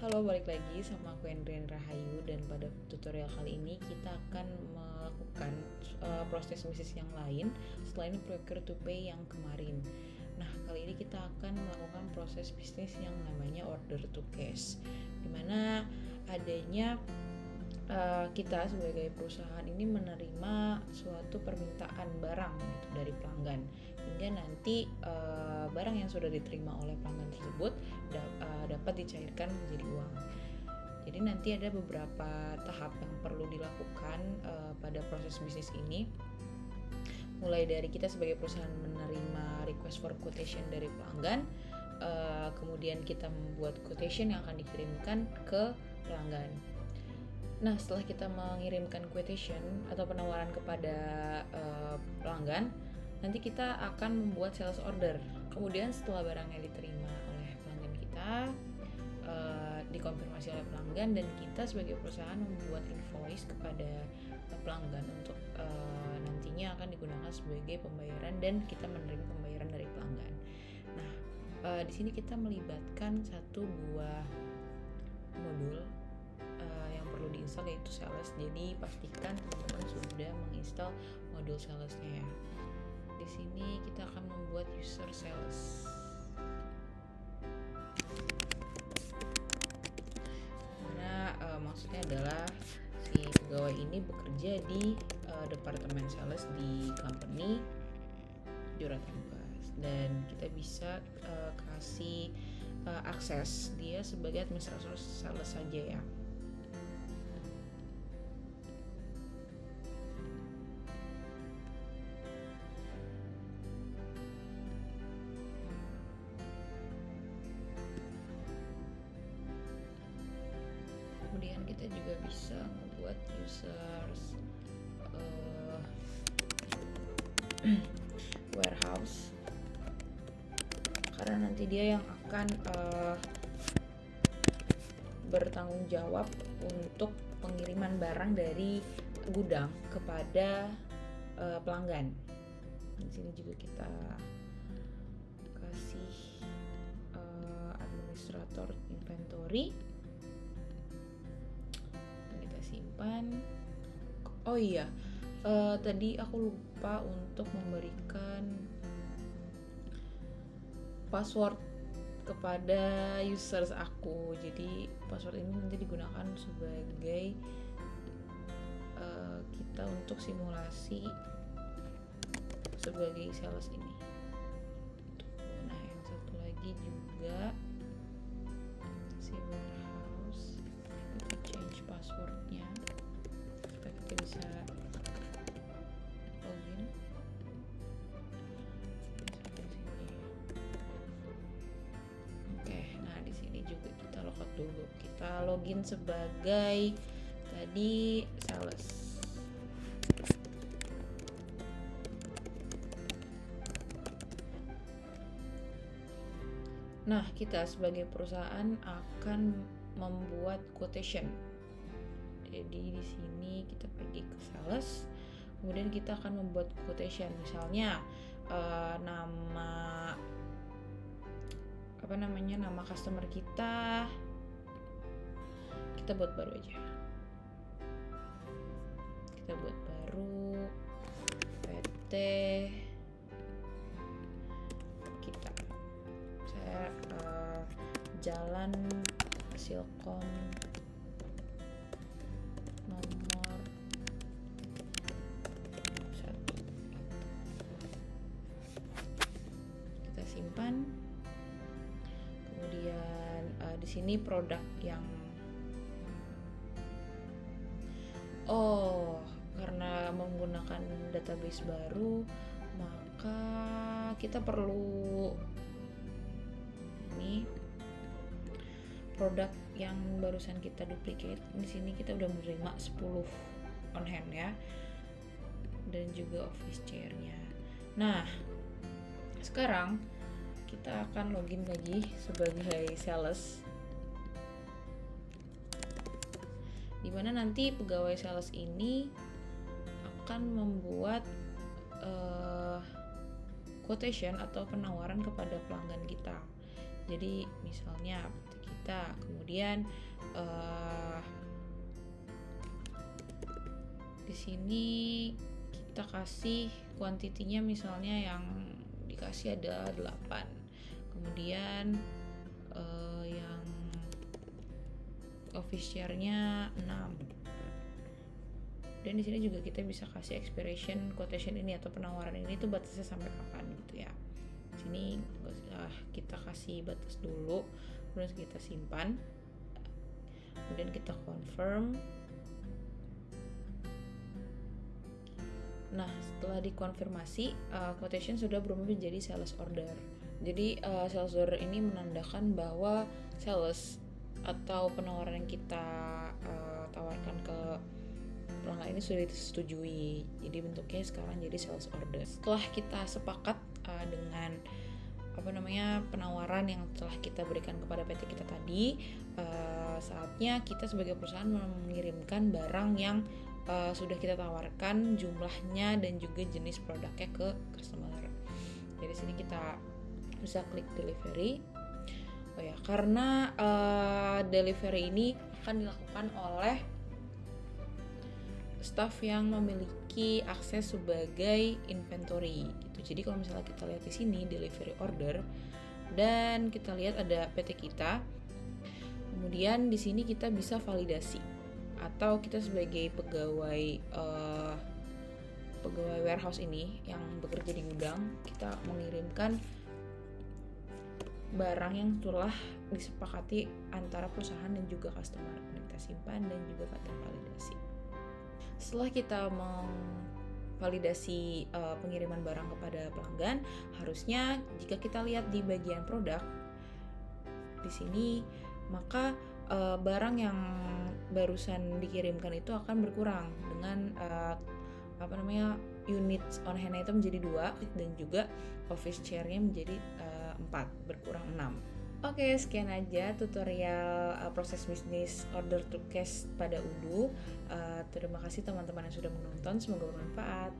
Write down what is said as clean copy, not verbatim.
Halo, balik lagi sama aku Endrian Rahayu, dan pada tutorial kali ini kita akan melakukan proses bisnis yang lain selain procure to pay yang kemarin. Nah, kali ini kita akan melakukan proses bisnis yang namanya order to cash, dimana adanya kita sebagai perusahaan ini menerima suatu permintaan barang gitu dari pelanggan, hingga nanti barang yang sudah diterima oleh pelanggan tersebut dapat dicairkan menjadi uang. Jadi nanti ada beberapa tahap yang perlu dilakukan pada proses bisnis ini, mulai dari kita sebagai perusahaan menerima request for quotation dari pelanggan, kemudian kita membuat quotation yang akan dikirimkan ke pelanggan. Nah, setelah kita mengirimkan quotation atau penawaran kepada pelanggan, nanti kita akan membuat sales order. Kemudian setelah barangnya diterima oleh pelanggan kita, dikonfirmasi oleh pelanggan, dan kita sebagai perusahaan membuat invoice kepada pelanggan untuk nantinya akan digunakan sebagai pembayaran, dan kita menerima pembayaran dari pelanggan. Nah, di sini kita melibatkan satu buah modul yang perlu diinstal, yaitu Sales. Jadi pastikan teman-teman sudah menginstal modul Salesnya ya. Di sini kita akan membuat user Sales. Mana maksudnya adalah si pegawai ini bekerja di departemen sales di company Jura Campus, dan kita bisa kasih akses dia sebagai administrator sales saja ya. Kemudian kita juga bisa membuat users warehouse, karena nanti dia yang akan bertanggung jawab untuk pengiriman barang dari gudang kepada pelanggan. Di sini juga kita kasih administrator inventory. Kita simpan. Oh iya, tadi aku lupa untuk memberikan password kepada users aku. Jadi password ini nanti digunakan sebagai kita untuk simulasi sebagai sales ini. Nah, yang satu lagi juga si warehouse, kita change passwordnya supaya kita bisa login. Oke, nah di sini juga kita logout dulu. Kita login sebagai tadi sales. Nah, kita sebagai perusahaan akan membuat quotation. Jadi di sini kita pergi ke sales, kemudian kita akan membuat quotation. Misalnya nama customer kita buat baru aja. Kita buat baru PT kita. Saya Jalan Silkom nomor 1. Kita simpan. Kemudian di sini produk yang karena menggunakan database baru, maka kita perlu ini produk yang barusan kita duplicate. Di sini kita udah menerima 10 on hand ya, dan juga office chair-nya. Nah, sekarang kita akan login lagi sebagai sales, dimana nanti pegawai sales ini akan membuat quotation atau penawaran kepada pelanggan kita. Jadi misalnya kita. Kemudian di sini kita kasih kuantitinya, misalnya yang dikasih ada 8. Kemudian yang office share-nya 6. Dan di sini juga kita bisa kasih expiration quotation ini atau penawaran ini tuh batasnya sampai kapan gitu ya. Di sini kita kasih batas dulu, terus kita simpan. Kemudian kita confirm. Nah, setelah dikonfirmasi, quotation sudah berubah menjadi sales order. Jadi sales order ini menandakan bahwa sales atau penawaran yang kita tawarkan ke pelanggan ini sudah disetujui. Jadi bentuknya sekarang jadi sales order. Setelah kita sepakat dengan penawaran yang telah kita berikan kepada PT kita tadi, saatnya kita sebagai perusahaan mengirimkan barang yang sudah kita tawarkan, jumlahnya dan juga jenis produknya ke customer. Jadi sini kita bisa klik delivery. Karena delivery ini akan dilakukan oleh staff yang memiliki akses sebagai inventory gitu. Jadi kalau misalnya kita lihat di sini delivery order dan kita lihat ada PT kita. Kemudian di sini kita bisa validasi, atau kita sebagai pegawai warehouse ini yang bekerja di gudang, kita mengirimkan barang yang telah disepakati antara perusahaan dan juga customer. Kita simpan dan juga kita validasi. Setelah kita memvalidasi pengiriman barang kepada pelanggan, harusnya jika kita lihat di bagian produk di sini, maka barang yang barusan dikirimkan itu akan berkurang dengan units on hand itu menjadi 2 dan juga office chair-nya menjadi 4, berkurang 6. Oke, sekian aja tutorial proses bisnis order to cash pada Odoo. Terima kasih teman-teman yang sudah menonton, semoga bermanfaat.